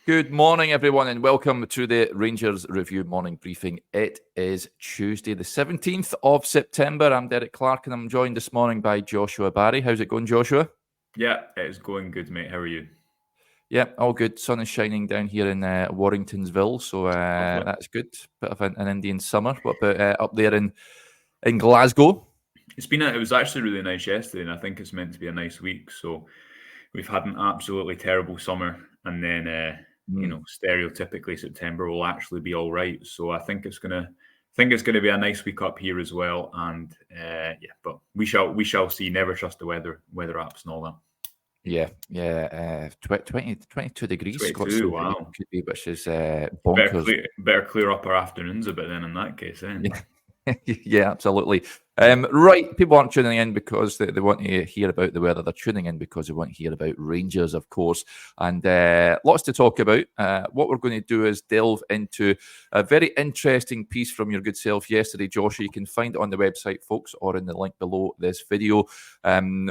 Good morning, everyone, and welcome to the Rangers Review morning briefing. It is Tuesday, the 17th of September. I'm Derek Clark, and I'm joined this morning by Joshua Barry. How's it going, Joshua? Yeah, it's going good, mate. How are you? Yeah, all good. Sun is shining down here in Warringtonsville, so that's good. Bit of an Indian summer. What about up there in Glasgow? It was actually really nice yesterday, and I think it's meant to be a nice week. So we've had an absolutely terrible summer, and then stereotypically September will actually be all right. So I think it's gonna be a nice week up here as well. And but we shall see. Never trust the weather apps and all that. Yeah, 22 degrees. 22, wow. Could be, which is bonkers. Better clear up our afternoons a bit then in that case, eh? Yeah, absolutely. Right, people aren't tuning in because they want to hear about the weather. They're tuning in because they want to hear about Rangers, of course, and lots to talk about. What we're going to do is delve into a very interesting piece from your good self yesterday, Joshua. You can find it on the website, folks, or in the link below this video,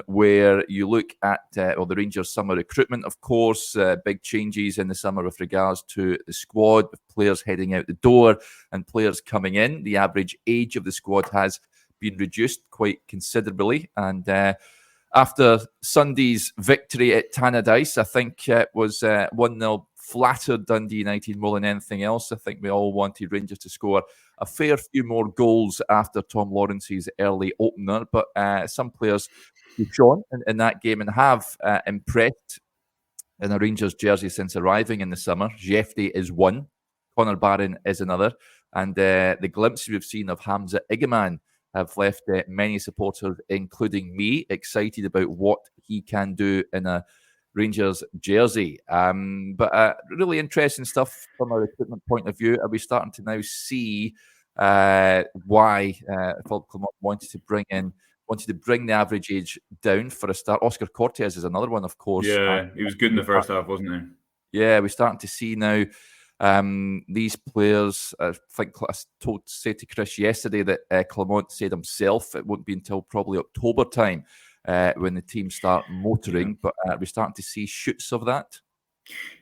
where you look at the Rangers summer recruitment, of course, big changes in the summer with regards to the squad, with players heading out the door and players coming in. The average age of the squad has been reduced quite considerably. And after Sunday's victory at Tannadice, I think it was 1-0 flattered Dundee United more than anything else. I think we all wanted Rangers to score a fair few more goals after Tom Lawrence's early opener. But some players who've shown in that game and have impressed in a Rangers jersey since arriving in the summer. Jefte is one. Connor Barron is another. And the glimpses we've seen of Hamza Igamane have left many supporters, including me, excited about what he can do in a Rangers jersey. But really interesting stuff from a recruitment point of view. Are we starting to now see why Philip Clement wanted to bring the average age down for a start? Oscar Cortez is another one, of course. Yeah, he was good in the first half, wasn't he? Yeah, we're starting to see now these players. I think I said to Chris yesterday that Clement said himself it won't be until probably October time when the team start motoring, but we're starting to see shoots of that.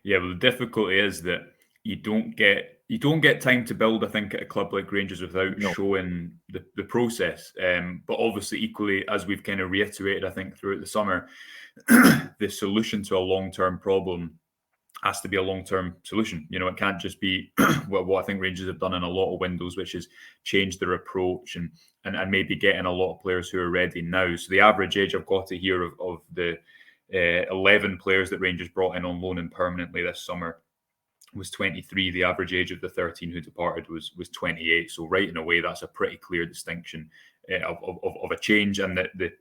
Yeah, well, the difficulty is that you don't get time to build, I think, at a club like Rangers without showing the process. But obviously, equally, as we've kind of reiterated, I think, throughout the summer, the solution to a long-term problem has to be a long-term solution. It can't just be what I think Rangers have done in a lot of windows, which is change their approach and maybe getting a lot of players who are ready now. So the average age I've got to hear of the 11 players that Rangers brought in on loan and permanently this summer was 23. The average age of the 13 who departed was 28. So right in a way, that's a pretty clear distinction of a change. And the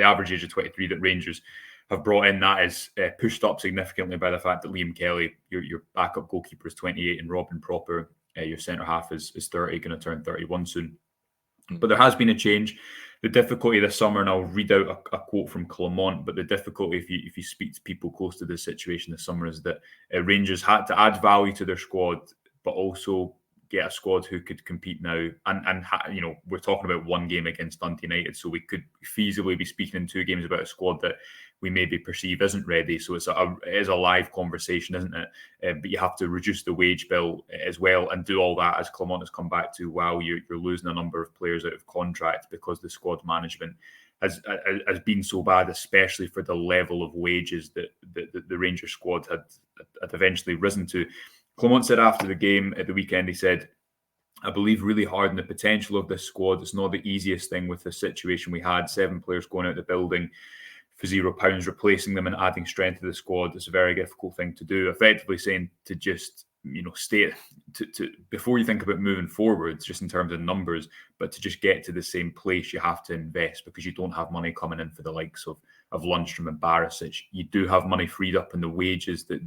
average age of 23 that Rangers have brought in, that is pushed up significantly by the fact that Liam Kelly, your backup goalkeeper, is 28, and Robin Proper, your centre half, is 30, going to turn 31 soon. But there has been a change. The difficulty this summer, and I'll read out a quote from Clement, but the difficulty if you speak to people close to this situation this summer is that Rangers had to add value to their squad, but also get a squad who could compete now. And we're talking about one game against Dundee United, so we could feasibly be speaking in two games about a squad that we maybe perceive isn't ready. So it is a live conversation, isn't it? But you have to reduce the wage bill as well and do all that, as Clement has come back to. Wow, you're losing a number of players out of contract because the squad management has been so bad, especially for the level of wages that the Rangers squad had eventually risen to. Clement said after the game at the weekend, he said, "I believe really hard in the potential of this squad. It's not the easiest thing with the situation we had. 7 players going out the building for £0, replacing them and adding strength to the squad. It's a very difficult thing to do." Effectively saying to just, stay to before you think about moving forwards, just in terms of numbers, but to just get to the same place, you have to invest because you don't have money coming in for the likes of Lundstrom and Barisic. You do have money freed up in the wages that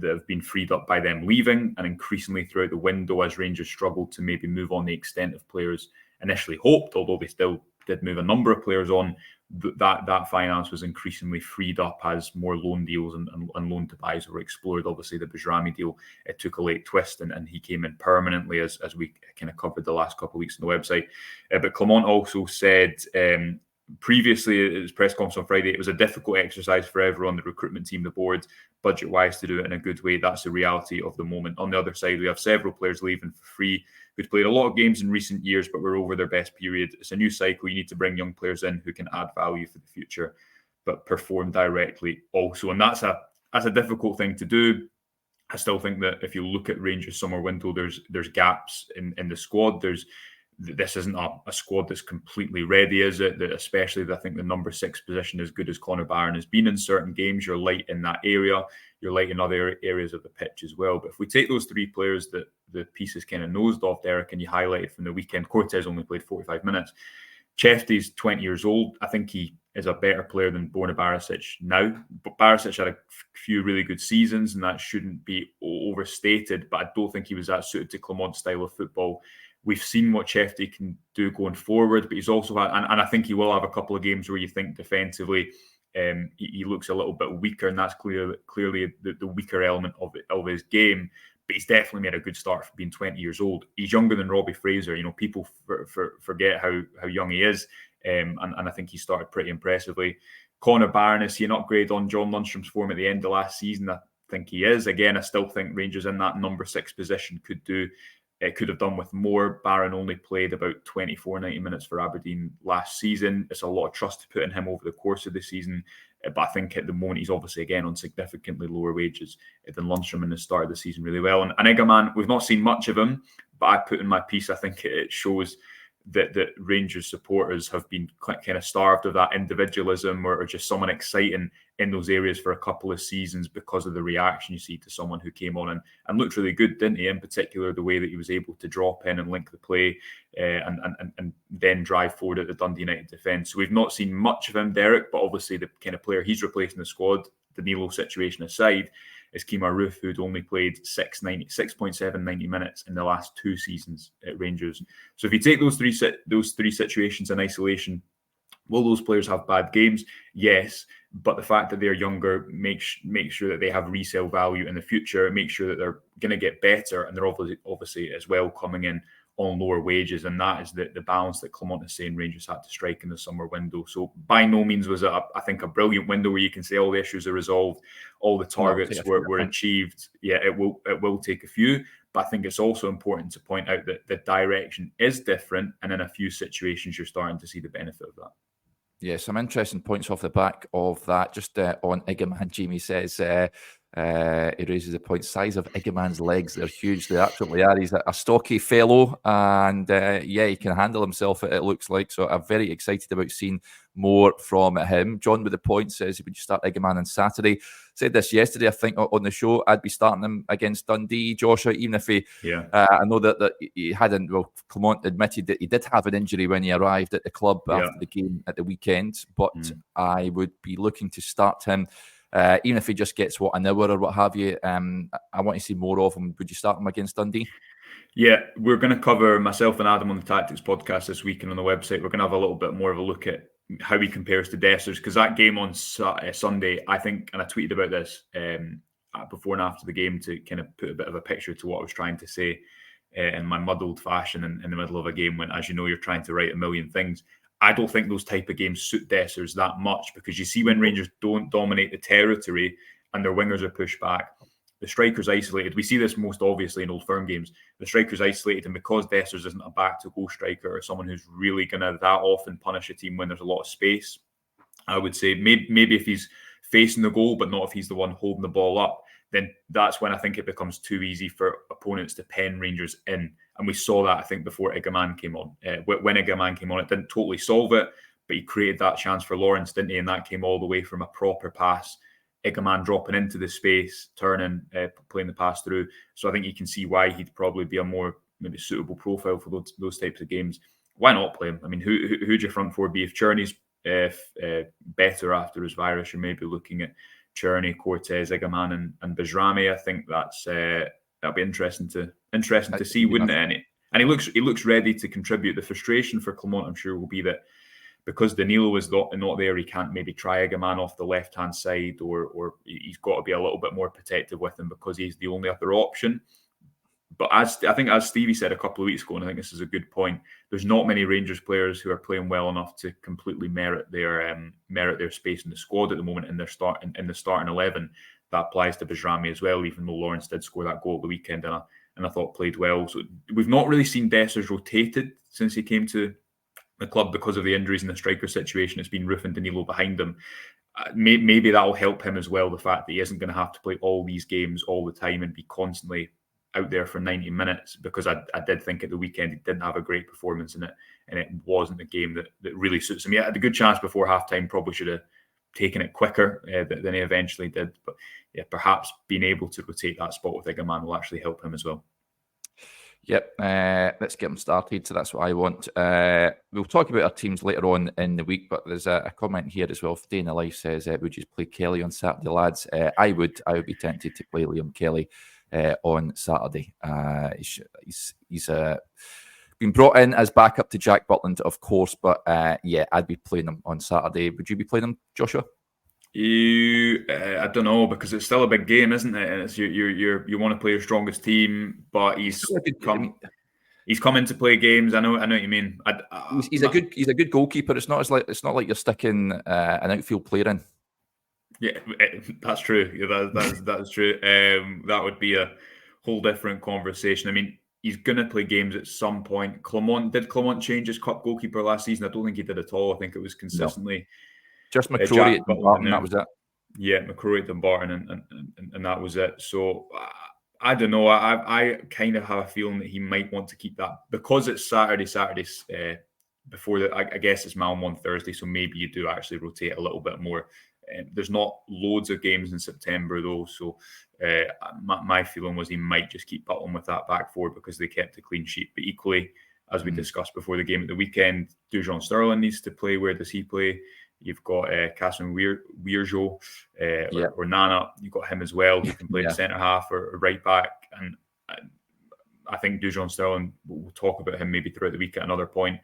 have been freed up by them leaving, and increasingly throughout the window as Rangers struggled to maybe move on the extent of players initially hoped, although they still did move a number of players on, that finance was increasingly freed up as more loan deals and loan to buys were explored. Obviously, the Bajrami deal, it took a late twist and he came in permanently, as we kind of covered the last couple of weeks on the website. But Clement also said previously at his press conference on Friday, it was a difficult exercise for everyone, the recruitment team, the board, budget-wise, to do it in a good way. That's the reality of the moment. On the other side, we have several players leaving for free who've played a lot of games in recent years, but were over their best period. It's a new cycle. You need to bring young players in who can add value for the future, but perform directly also. And that's a difficult thing to do. I still think that if you look at Rangers summer window, there's gaps in the squad. This isn't a squad that's completely ready, is it? Especially, I think the number 6 position, as good as Conor Barron has been in certain games, you're light in that area. You're light in other areas of the pitch as well. But if we take those 3 players that the pieces kind of nosed off, Derek, and you highlighted from the weekend, Cortez only played 45 minutes. Chefty's 20 years old. I think he is a better player than Borna Barisic now. But Barisic had a few really good seasons, and that shouldn't be overstated. But I don't think he was that suited to Clement's style of football. We've seen what Chefty can do going forward, but he's also had, and I think he will have a couple of games where you think defensively he looks a little bit weaker, and that's clearly the weaker element of his game. But he's definitely made a good start for being 20 years old. He's younger than Robbie Fraser. You know, people forget how young he is, and I think he started pretty impressively. Conor Barron, is he an upgrade on John Lundstrom's form at the end of last season? I think he is. Again, I still think Rangers in that number 6 position could have done with more. Barron only played about 90 minutes for Aberdeen last season. It's a lot of trust to put in him over the course of the season. But I think at the moment he's obviously again on significantly lower wages than Lundstrom in the start of the season really well. And Igamane, we've not seen much of him, but I put in my piece, I think it shows that Rangers supporters have been kind of starved of that individualism or just someone exciting in those areas for a couple of seasons because of the reaction you see to someone who came on and looked really good, didn't he? In particular, the way that he was able to drop in and link the play and then drive forward at the Dundee United defence. So we've not seen much of him, Derek, but obviously the kind of player he's replacing the squad, the Danilo situation aside, is Kemar Roofe, who'd only played 6.7 minutes in the last 2 seasons at Rangers. So if you take those three situations in isolation, will those players have bad games? Yes, but the fact that they're younger makes sure that they have resale value in the future, make sure that they're going to get better, and they're obviously as well coming in on lower wages, and that is the balance that Clement is saying Rangers had to strike in the summer window. So by no means was it, I think, a brilliant window where you can say all the issues are resolved, all the targets were achieved. Yeah, it will take a few, but I think it's also important to point out that the direction is different, and in a few situations you're starting to see the benefit of that. Yeah, some interesting points off the back of that. Just on Igamane, Jamie says he raises the point. Size of Igamane's legs, they're huge. They absolutely are. He's a stocky fellow, and he can handle himself, it looks like. So I'm very excited about seeing more from him. John with the point says, would you start Igamane on Saturday? Said this yesterday, I think, on the show. I'd be starting him against Dundee, Joshua, even if he... Yeah. I know that he hadn't... Well, Clement admitted that he did have an injury when he arrived at the club after the game at the weekend, but I would be looking to start him, even if he just gets, an hour or what have you. I want to see more of him. Would you start him against Dundee? Yeah, we're going to cover, myself and Adam on the Tactics podcast this week, and on the website, we're going to have a little bit more of a look at how he compares to Dessers, because that game on Sunday, I think, and I tweeted about this before and after the game to kind of put a bit of a picture to what I was trying to say in my muddled fashion in the middle of a game when, as you know, you're trying to write a million things. I don't think those type of games suit Dessers that much, because you see when Rangers don't dominate the territory and their wingers are pushed back, the striker's isolated. We see this most obviously in Old Firm games. The striker's isolated, and because Dessers isn't a back-to-goal striker or someone who's really going to that often punish a team when there's a lot of space, I would say maybe if he's facing the goal, but not if he's the one holding the ball up, then that's when I think it becomes too easy for opponents to pen Rangers in. And we saw that, I think, before Igamane came on. When Igamane came on, it didn't totally solve it, but he created that chance for Lawrence, didn't he? And that came all the way from a proper pass. Igamane dropping into the space, turning, playing the pass through. So I think you can see why he'd probably be a more maybe suitable profile for those types of games. Why not play him? I mean, who'd your front four be? If Cherney's better after his virus, you're maybe looking at Cherney, Cortez, Igamane, and Bajrami. I think that'll be interesting to see, wouldn't it? And he looks ready to contribute. The frustration for Clement, I'm sure, will be that because Danilo is not there, he can't maybe try Igamane off the left-hand side, or he's got to be a little bit more protective with him because he's the only other option. But I think, as Stevie said a couple of weeks ago, and I think this is a good point, there's not many Rangers players who are playing well enough to completely merit their space in the squad at the moment in the starting 11. That applies to Bajrami as well, even though Lawrence did score that goal at the weekend and I thought played well. So we've not really seen Dessers rotated since he came to the club because of the injuries in the striker situation. It's been Roof and Danilo behind him. Maybe that'll help him as well, the fact that he isn't going to have to play all these games all the time and be constantly out there for 90 minutes, because I did think at the weekend he didn't have a great performance in it, and it wasn't a game that really suits him. He had a good chance before halftime, probably should have taken it quicker than he eventually did. But yeah, perhaps being able to rotate that spot with Igamane will actually help him as well. Yep, let's get them started. So that's what I want. We'll talk about our teams later on in the week, but there's a comment here as well. Dana Life says, would you play Kelly on Saturday, lads? I would be tempted to play Liam Kelly on Saturday. He's been brought in as backup to Jack Butland, of course, but yeah, I'd be playing him on Saturday. Would you be playing him, Joshua? I don't know, because it's still a big game, isn't it? And it's you want to play your strongest team, but he's come in to play games. I know what you mean. He's a good goalkeeper. It's not like you're sticking an outfield player in. Yeah, that's true. Yeah, that's true. That would be a whole different conversation. I mean, he's going to play games at some point. Did Clement change his cup goalkeeper last season? I don't think he did at all. I think it was consistently just McCrory at Dumbarton, that was it. Yeah, McCrory at Dumbarton, and that was it. So I don't know. I kind of have a feeling that he might want to keep that, because it's Saturday. Before that, I guess it's Malmo on Thursday, so maybe you do actually rotate a little bit more. There's not loads of games in September though, so my feeling was he might just keep Butland with that back four because they kept a clean sheet. But equally, as we discussed before the game at the weekend, Dujon Sterling needs to play. Where does he play? You've got Kassim Wierjo or Nana. You've got him as well, who can play in centre half or right back. And I think Dujon Sterling, we'll talk about him maybe throughout the week at another point.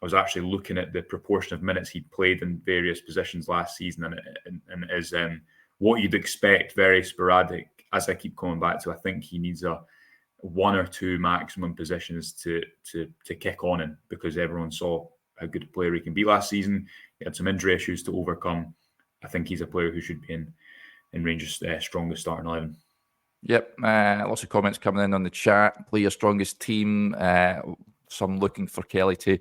I was actually looking at the proportion of minutes he played in various positions last season, and it is what you'd expect, very sporadic. As I keep coming back to, I think he needs a 1 or 2 maximum positions to kick on in, because everyone saw how good a player he can be last season. He had some injury issues to overcome. I think he's a player who should be in Rangers' strongest starting 11. Yep, lots of comments coming in on the chat. Play your strongest team. Some looking for Kelly to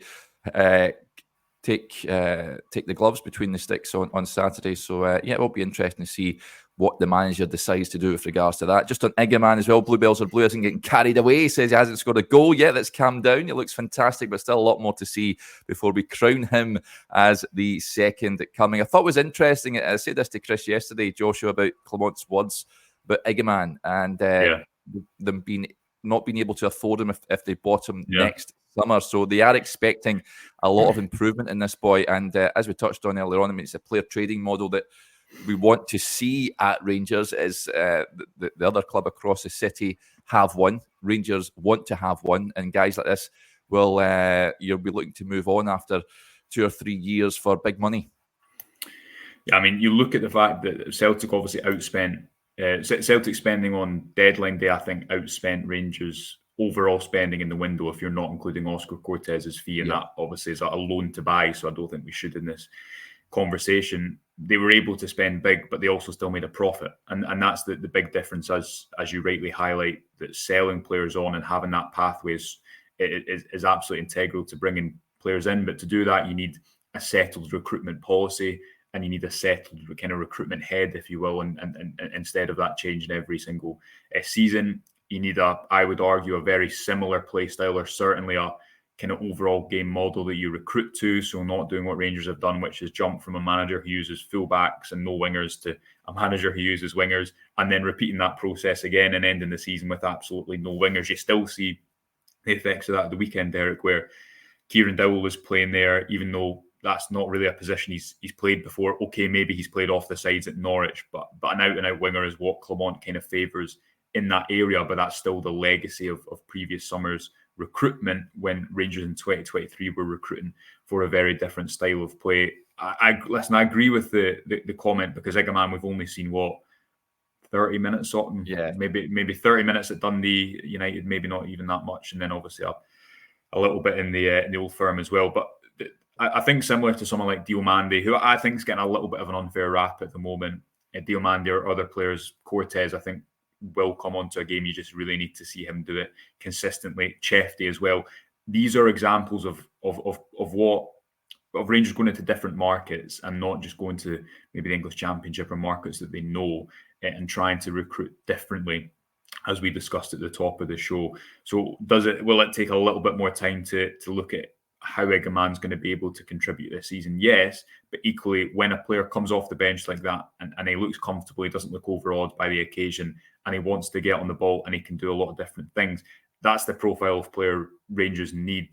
take the gloves between the sticks on Saturday. So yeah, it will be interesting to see what the manager decides to do with regards to that. Just on Igamane as well, Bluebells are blue isn't getting carried away. He says he hasn't scored a goal yet. Let's calm down. It looks fantastic, but still a lot more to see before we crown him as the second coming. I thought it was interesting. I said this to Chris yesterday, Joshua, about Clement's words about Igamane and them not being able to afford him if they bought him next summer. So they are expecting a lot of improvement in this boy. And as we touched on earlier on, I mean, it's a player trading model that we want to see at Rangers. Is the other club across the city have one. Rangers want to have one. And guys like this will you'll be looking to move on after 2 or 3 years for big money. Yeah, I mean, you look at the fact that Celtic obviously outspent Celtic spending on deadline day, I think, outspent Rangers' overall spending in the window, if you're not including Oscar Cortez's fee, and that obviously is a loan to buy, so I don't think we should in this conversation. They were able to spend big, but they also still made a profit, and that's the big difference, as you rightly highlight, that selling players on and having that pathway is absolutely integral to bringing players in. But to do that, you need a settled recruitment policy, and you need a settled kind of recruitment head, if you will, and instead of that changing every single season, you need I would argue, a very similar play style, or certainly a kind of overall game model that you recruit to. So not doing what Rangers have done, which is jump from a manager who uses fullbacks and no wingers to a manager who uses wingers, and then repeating that process again and ending the season with absolutely no wingers. You still see the effects of that at the weekend, Derek, where Kieran Dowell was playing there, even though that's not really a position he's played before. Okay, maybe he's played off the sides at Norwich, but an out-and-out winger is what Clement kind of favours in that area. But that's still the legacy of previous summers' recruitment, when Rangers in 2023 were recruiting for a very different style of play. I agree with the comment, because Igamane, we've only seen 30 30 minutes, something. Yeah. Maybe 30 minutes at Dundee United, maybe not even that much, and then obviously a little bit in the Old Firm as well. But I think similar to someone like Diomande, who I think is getting a little bit of an unfair rap at the moment. Diomande or other players, Cortez, I think will come onto a game. You just really need to see him do it consistently. Chefty as well. These are examples of Rangers going into different markets and not just going to maybe the English Championship or markets that they know and trying to recruit differently, as we discussed at the top of the show. So will it take a little bit more time to look at how Igamane's going to be able to contribute this season? Yes, but equally, when a player comes off the bench like that and he looks comfortable, he doesn't look overawed by the occasion, and he wants to get on the ball and he can do a lot of different things, that's the profile of player Rangers need.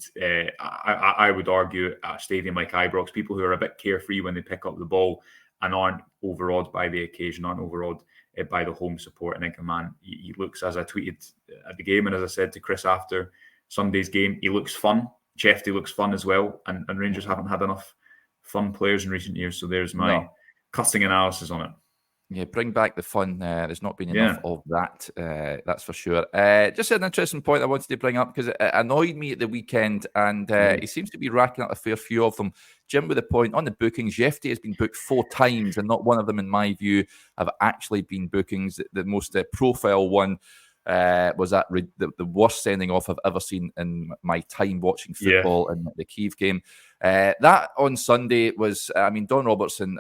I would argue at a stadium like Ibrox, people who are a bit carefree when they pick up the ball and aren't overawed by the occasion, aren't overawed by the home support. And Igamane, he looks, as I tweeted at the game and as I said to Chris after Sunday's game, he looks fun. Chefty looks fun as well, and Rangers haven't had enough fun players in recent years. So there's my cutting analysis on it. Yeah, bring back the fun. There's not been enough of that, that's for sure. Just an interesting point I wanted to bring up because it annoyed me at the weekend, and he seems to be racking up a fair few of them. Jim, with the point on the bookings, Jefty has been booked 4 times, and not one of them, in my view, have actually been bookings. The most profile one was that the worst sending off I've ever seen in my time watching football in the Kyiv game. That on Sunday was, Don Robertson,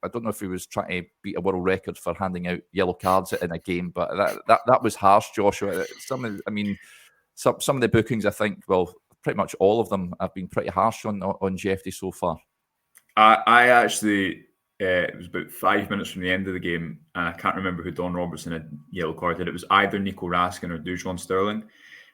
I don't know if he was trying to beat a world record for handing out yellow cards in a game, but that was harsh, Joshua. Some of the bookings, I think, well, pretty much all of them have been pretty harsh on Jefty so far. I actually, it was about 5 minutes from the end of the game, and I can't remember who Don Robertson had yellow carded. It was either Nico Raskin or Dujon Sterling.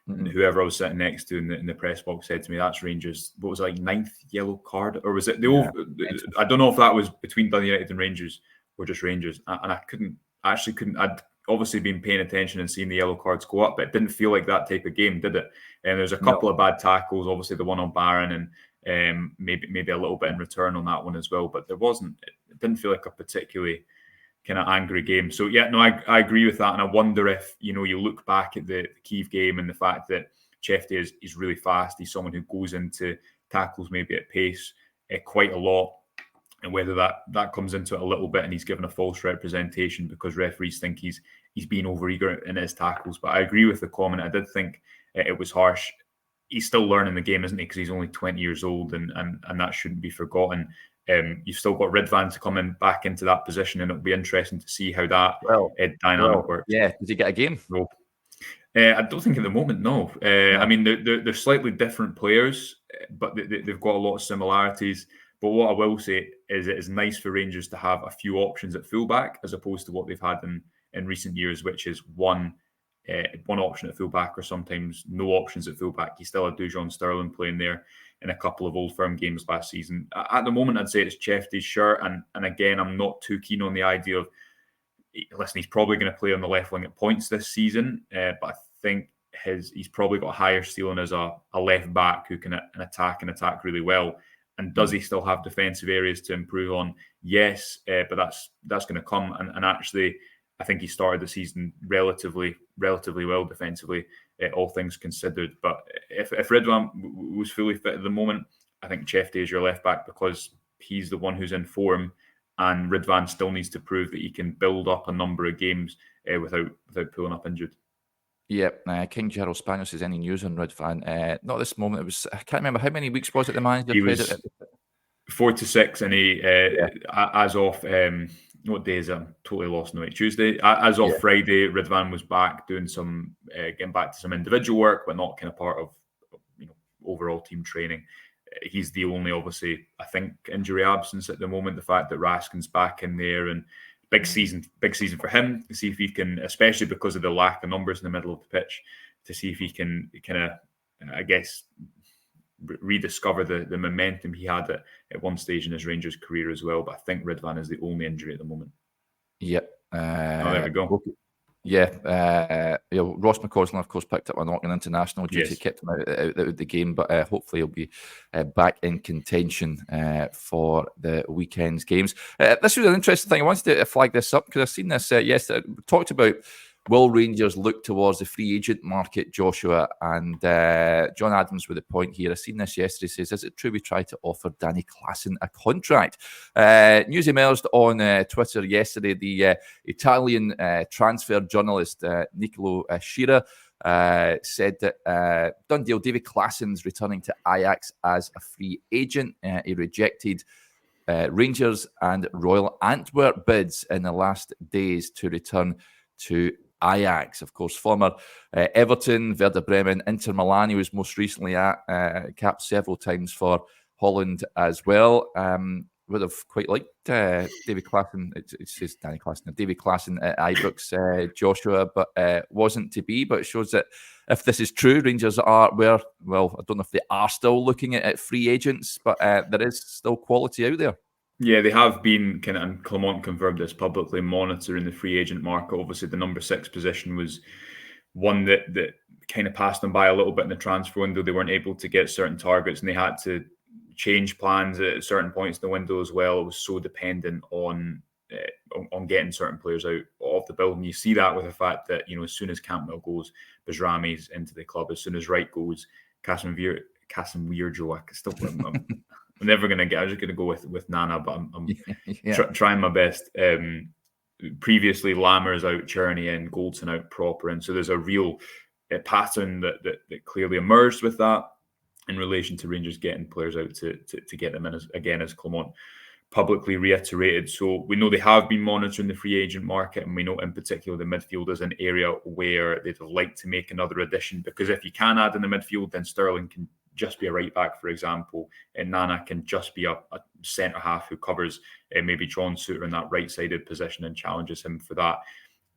And whoever I was sitting next to in the press box said to me, "That's Rangers." What was it, like 9th yellow card, or was it I don't know if that was between Dundee United and Rangers or just Rangers. And I couldn't. I'd obviously been paying attention and seeing the yellow cards go up, but it didn't feel like that type of game, did it? And there's a couple of bad tackles, obviously the one on Barron, and maybe a little bit in return on that one as well. But there wasn't. It didn't feel like a particularly kind of angry game. So I agree with that, and I wonder if you look back at the Kyiv game and the fact that Chefty is really fast. He's someone who goes into tackles maybe at pace quite a lot, and whether that comes into it a little bit and he's given a false representation because referees think he's being overeager in his tackles. But I agree with the comment. I did think it was harsh. He's still learning the game, isn't he? Because he's only 20 years old, and that shouldn't be forgotten. You've still got Ridvan to come back into that position, and it'll be interesting to see how that dynamic works. Yeah, did he get a game? No. I don't think at the moment, no. I mean, they're slightly different players, but they've got a lot of similarities. But what I will say is it is nice for Rangers to have a few options at fullback as opposed to what they've had in recent years, which is one option at fullback or sometimes no options at fullback. You still had Dujon Sterling playing there in a couple of Old Firm games last season. At the moment, I'd say it's Chefty's shirt. And again, I'm not too keen on the idea of, listen, he's probably going to play on the left wing at points this season, but I think he's probably got a higher ceiling as a left back who can attack really well. And does he still have defensive areas to improve on? Yes, but that's going to come. And actually, I think he started the season relatively well defensively, all things considered. But if Ridvan was fully fit at the moment, I think Chefty is your left back because he's the one who's in form, and Ridvan still needs to prove that he can build up a number of games without pulling up injured. Yep, King Gerald Spaniel says any news on Ridvan? Not this moment. It was, I can't remember how many weeks was it the manager he played was it. 4 to 6, and he as of what day is it? I'm totally lost now. Tuesday. As of Friday, Ridvan was back doing some getting back to some individual work, but not kind of part of overall team training. He's the only, obviously, I think, injury absence at the moment. The fact that Raskin's back in there, and big season for him to see if he can, especially because of the lack of numbers in the middle of the pitch, to see if he can kind of, I guess, rediscover the momentum he had at one stage in his Rangers career as well. But I think Ridvan is the only injury at the moment. Yep. There we go. Yeah, Ross McCausland, of course, picked up a knock on international duty, kept him out of the game, but hopefully he'll be back in contention for the weekend's games. This was an interesting thing. I wanted to flag this up because I've seen this yesterday. We talked about will Rangers look towards the free agent market, Joshua? And John Adams with a point here. I've seen this yesterday. Says, is it true we tried to offer Danny Klaassen a contract? News emerged on Twitter yesterday. The Italian transfer journalist Nicolo Schira said that done deal. David Klaassen's returning to Ajax as a free agent. He rejected Rangers and Royal Antwerp bids in the last days to return to Ajax. Of course, former Everton, Werder Bremen, Inter Milan. He was most recently at capped several times for Holland as well. Would have quite liked David Klaassen. It says Danny Klaassen, David Klaassen at Ibrox, Joshua, but wasn't to be. But it shows that if this is true, Rangers are I don't know if they are still looking at free agents, but there is still quality out there. Yeah, they have been and Clement confirmed this publicly, monitoring the free agent market. Obviously, the number 6 position was one that kind of passed them by a little bit in the transfer window. They weren't able to get certain targets, and they had to change plans at certain points in the window as well. It was so dependent on getting certain players out of the building. You see that with the fact that as soon as Campbell goes, Bajrami's into the club. As soon as Wright goes, Casemiro. I'm never going to get. I'm just going to go with Nana, but I'm trying my best. Previously, Lammers out, Cherney in, Goldson out, Proper in. So there's a real pattern that clearly emerged with that in relation to Rangers getting players out to get them in, as Clement publicly reiterated. So we know they have been monitoring the free agent market, and we know in particular the midfield is an area where they'd like to make another addition, because if you can add in the midfield, then Sterling can just be a right back, for example, and Nana can just be a centre half who covers maybe John Suter in that right-sided position and challenges him for that.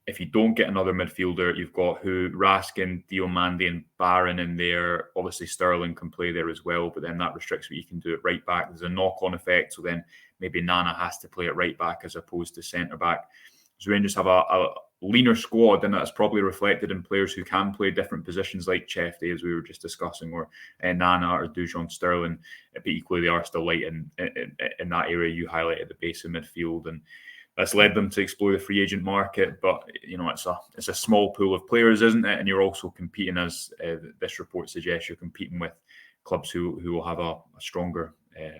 If you don't get another midfielder, you've got Raskin, Diomande and Barron in there. Obviously, Sterling can play there as well, but then that restricts what you can do at right back. There's a knock-on effect, so then maybe Nana has to play at right back as opposed to centre back. So Rangers have a leaner squad, and that's probably reflected in players who can play different positions like Chefty, as we were just discussing, or Nana or Dujon Sterling. But equally, they are still light in that area you highlighted, the base of midfield, and that's led them to explore the free agent market. But it's a small pool of players, isn't it? And you're also competing, as this report suggests, you're competing with clubs who will have a stronger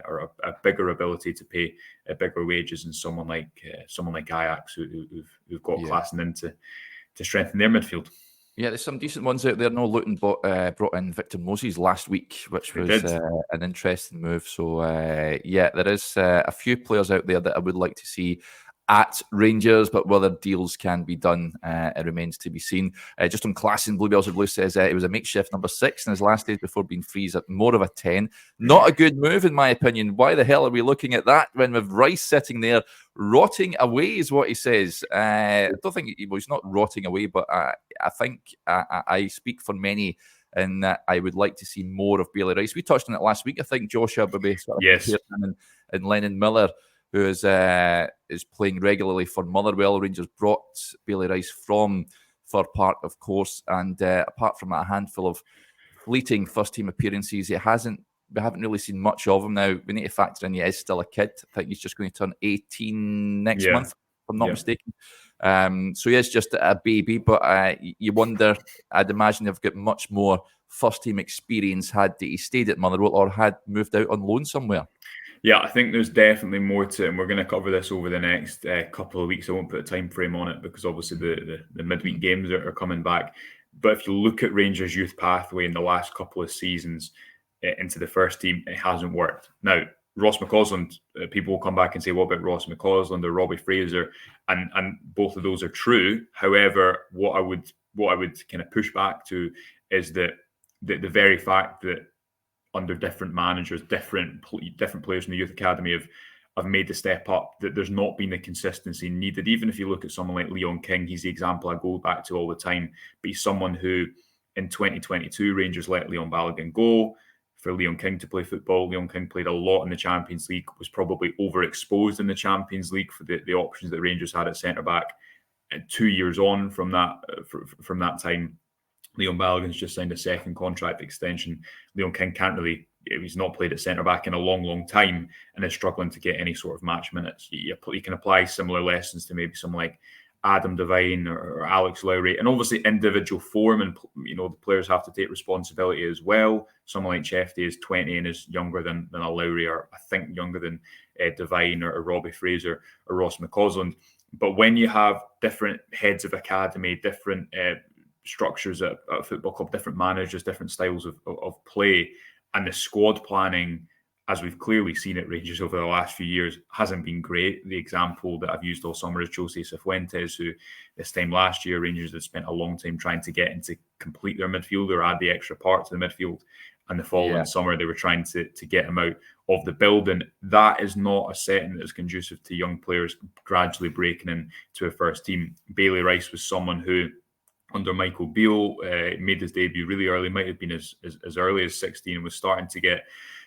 or a bigger ability to pay bigger wages than someone like Ajax, who've got Klaassen in to strengthen their midfield. Yeah, there's some decent ones out there. No, Luton brought in Victor Moses last week, which was an interesting move. So there is a few players out there that I would like to see at Rangers, but whether deals can be done, it remains to be seen. Just on Klaassen, Bluebells of Blue says it was a makeshift number 6 in his last days before being freed at more of a 10. Not a good move, in my opinion. Why the hell are we looking at that when with Rice sitting there rotting away, is what he says. I don't think he's not rotting away, but I think I speak for many in that I would like to see more of Bailey Rice. We touched on it last week, I think, Joshua, and Lennon Miller, who is playing regularly for Motherwell. Rangers brought Bailey Rice from Fir Park, of course, and apart from a handful of fleeting first-team appearances, we haven't really seen much of him now. We need to factor in he is still a kid. I think he's just going to turn 18 next month, if I'm not mistaken. So he is just a baby, but you wonder, I'd imagine they've got much more first-team experience had he stayed at Motherwell or had moved out on loan somewhere. Yeah, I think there's definitely more to it, and we're going to cover this over the next couple of weeks. I won't put a time frame on it because obviously the midweek games are coming back. But if you look at Rangers' youth pathway in the last couple of seasons into the first team, it hasn't worked. Now, Ross McCausland, people will come back and say, what about Ross McCausland or Robbie Fraser? And both of those are true. However, what I would kind of push back to is that the very fact that under different managers, different players in the youth academy have made the step up, that there's not been the consistency needed. Even if you look at someone like Leon King, he's the example I go back to all the time, but he's someone who in 2022, Rangers let Leon Balogun go for Leon King to play football. Leon King played a lot in the Champions League, was probably overexposed in the Champions League for the options that Rangers had at centre-back. 2 years on from that time, Leon Balogun's just signed a second contract extension. Leon King he's not played at centre-back in a long, long time and is struggling to get any sort of match minutes. You can apply similar lessons to maybe someone like Adam Devine or Alex Lowry, and obviously individual form, and the players have to take responsibility as well. Someone like Chefty is 20 and is younger than a Lowry, or I think younger than Devine or Robbie Fraser or Ross McCausland. But when you have different heads of academy, different structures at a football club, different managers, different styles of play, and the squad planning, as we've clearly seen at Rangers over the last few years, hasn't been great. The example that I've used all summer is Jose Cifuentes, who this time last year, Rangers had spent a long time trying to get him to complete their midfield or add the extra part to the midfield. And the following summer, they were trying to get him out of the building. That is not a setting that is conducive to young players gradually breaking into a first team. Bailey Rice was someone who, under Michael Beale, made his debut really early, might have been as early as 16, and was starting to get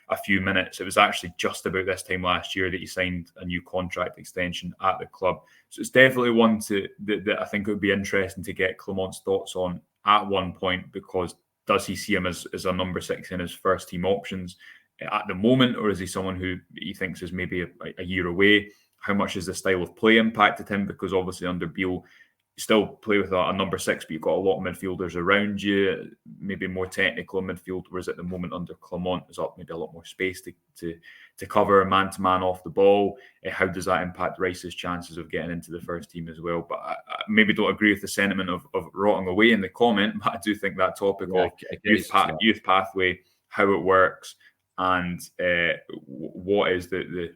a few minutes. It was actually just about this time last year that he signed a new contract extension at the club. So it's definitely one that I think it would be interesting to get Clement's thoughts on at one point, because does he see him as a number 6 in his first team options at the moment, or is he someone who he thinks is maybe a year away? How much has the style of play impacted him? Because obviously under Beale, you still play with a number 6, but you've got a lot of midfielders around you, maybe more technical in midfield, whereas at the moment under Clement, there's maybe a lot more space to cover man-to-man off the ball. How does that impact Rice's chances of getting into the first team as well? But I maybe don't agree with the sentiment of rotting away in the comment, but I do think that topic of youth pathway, how it works, and what is the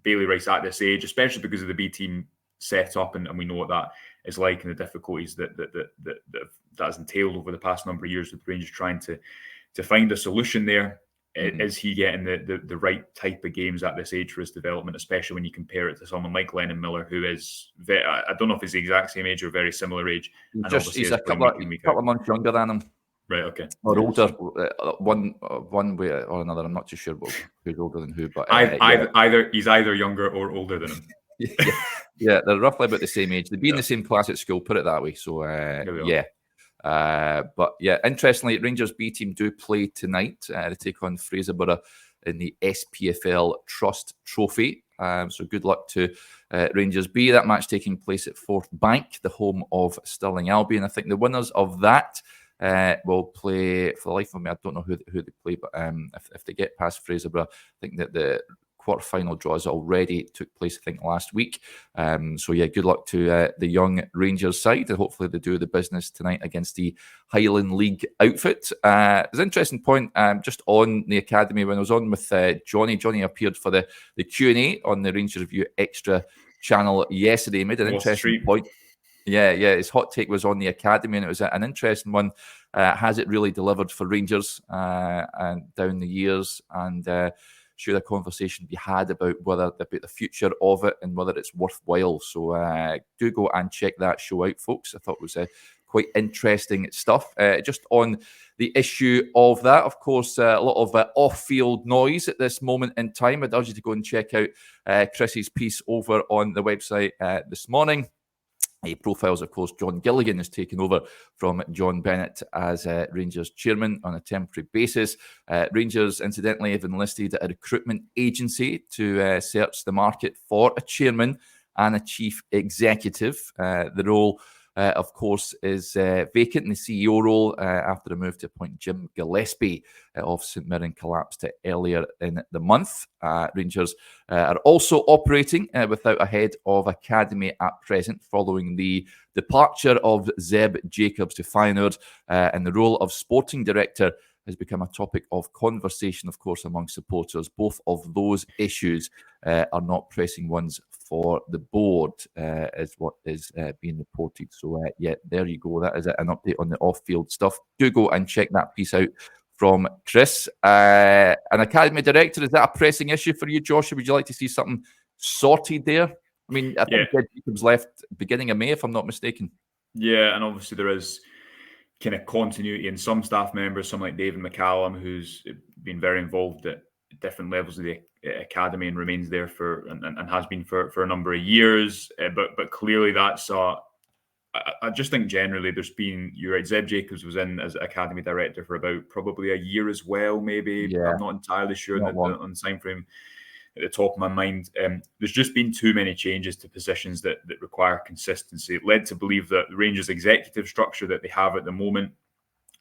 Bailey Rice at this age, especially because of the B team set up, and we know what that is like, and the difficulties that has entailed over the past number of years with Rangers trying to find a solution there. Mm-hmm. Is he getting the right type of games at this age for his development, especially when you compare it to someone like Lennon Miller, who is I don't know if he's the exact same age or very similar age. He's a couple of months younger than him. Right, okay. Or older, one way or another. I'm not too sure who's older than who, but he's either younger or older than him. Yeah, they're roughly about the same age. They'd be in the same class at school, put it that way. So, but yeah, interestingly, Rangers B team do play tonight. They take on Fraserburgh in the SPFL Trust Trophy. So good luck to Rangers B. That match taking place at Forth Bank, the home of Stirling Albion. I think the winners of that will play, for the life of me, I don't know who they play, but if they get past Fraserburgh, I think that the quarter-final draws already took place, I think, last week. So yeah, good luck to the young Rangers side, and hopefully they do the business tonight against the Highland League outfit. There's an interesting point just on the academy. When I was on with Johnny appeared for the Q&A on the Rangers Review Extra channel yesterday. He made an interesting point. Yeah, his hot take was on the academy, and it was an interesting one. Has it really delivered for Rangers and down the years? And should a conversation be had about the future of it and whether it's worthwhile? So do go and check that show out, folks. I thought it was quite interesting stuff. Just on the issue of that, of course, a lot of off-field noise at this moment in time. I'd urge you to go and check out Chrissy's piece over on the website this morning. He profiles, of course, John Gilligan has taken over from John Bennett as Rangers chairman on a temporary basis. Rangers, incidentally, have enlisted a recruitment agency to search the market for a chairman and a chief executive. The role, of course, is vacant in the CEO role after the move to appoint Jim Gillespie of St Mirren collapsed earlier in the month. Rangers are also operating without a head of academy at present following the departure of Zeb Jacobs to Feyenoord, and the role of sporting director has become a topic of conversation, of course, among supporters. Both of those issues are not pressing ones for the board, is what is being reported. So, yeah, there you go. That is an update on the off-field stuff. Do go and check that piece out from Chris. An academy director, is that a pressing issue for you, Joshua? Would you like to see something sorted there? I mean, I think Jacobs left beginning of May, if I'm not mistaken. Yeah, and obviously there is kind of continuity in some staff members, some like David McCallum, who's been very involved at different levels of the academy and remains there and has been for a number of years. But clearly that's I just think generally there's been, you're right, Zeb Jacobs was in as academy director for about probably a year as well, maybe. Yeah, I'm not entirely sure not on the time frame at the top of my mind. There's just been too many changes to positions that require consistency. It led to believe that the Rangers executive structure that they have at the moment,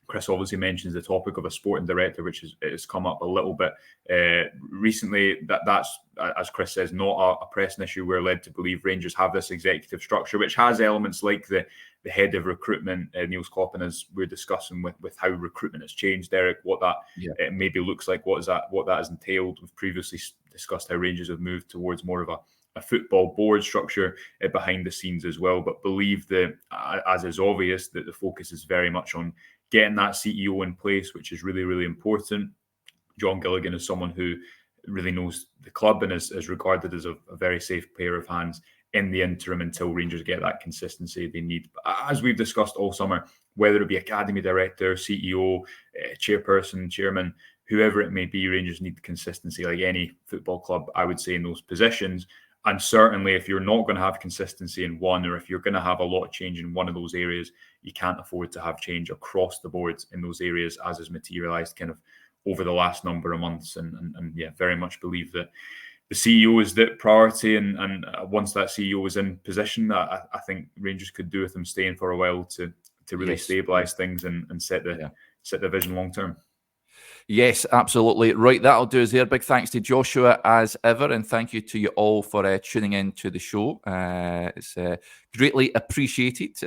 Chris obviously mentions the topic of a sporting director, which has come up a little bit recently. That's, as Chris says, not a pressing issue. We're led to believe Rangers have this executive structure, which has elements like the head of recruitment, Niels Kloppen, as we're discussing with how recruitment has changed, Derek, what that maybe looks like, what that has entailed. We've previously discussed how Rangers have moved towards more of a football board structure behind the scenes as well, but believe that, as is obvious, that the focus is very much on getting that CEO in place, which is really, really important. John Gilligan is someone who really knows the club and is regarded as a very safe pair of hands in the interim until Rangers get that consistency they need. As we've discussed all summer, whether it be academy director, CEO, chairperson, chairman, whoever it may be, Rangers need consistency like any football club, I would say, in those positions. And certainly if you're not going to have consistency in one, or if you're going to have a lot of change in one of those areas, you can't afford to have change across the board in those areas, as has materialized kind of over the last number of months. And yeah, very much believe that the CEO is the priority. And once that CEO is in position, I think Rangers could do with him staying for a while to really stabilise things and set the vision long term. Yes, absolutely. Right, that'll do us there. Big thanks to Joshua as ever, and thank you to you all for tuning in to the show. It's greatly appreciated,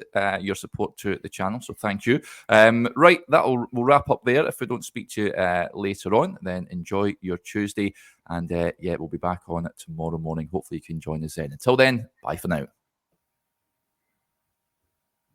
your support to the channel, so thank you. Right, we'll wrap up there. If we don't speak to you later on, then enjoy your Tuesday, and we'll be back on it tomorrow morning. Hopefully you can join us then. Until then, bye for now.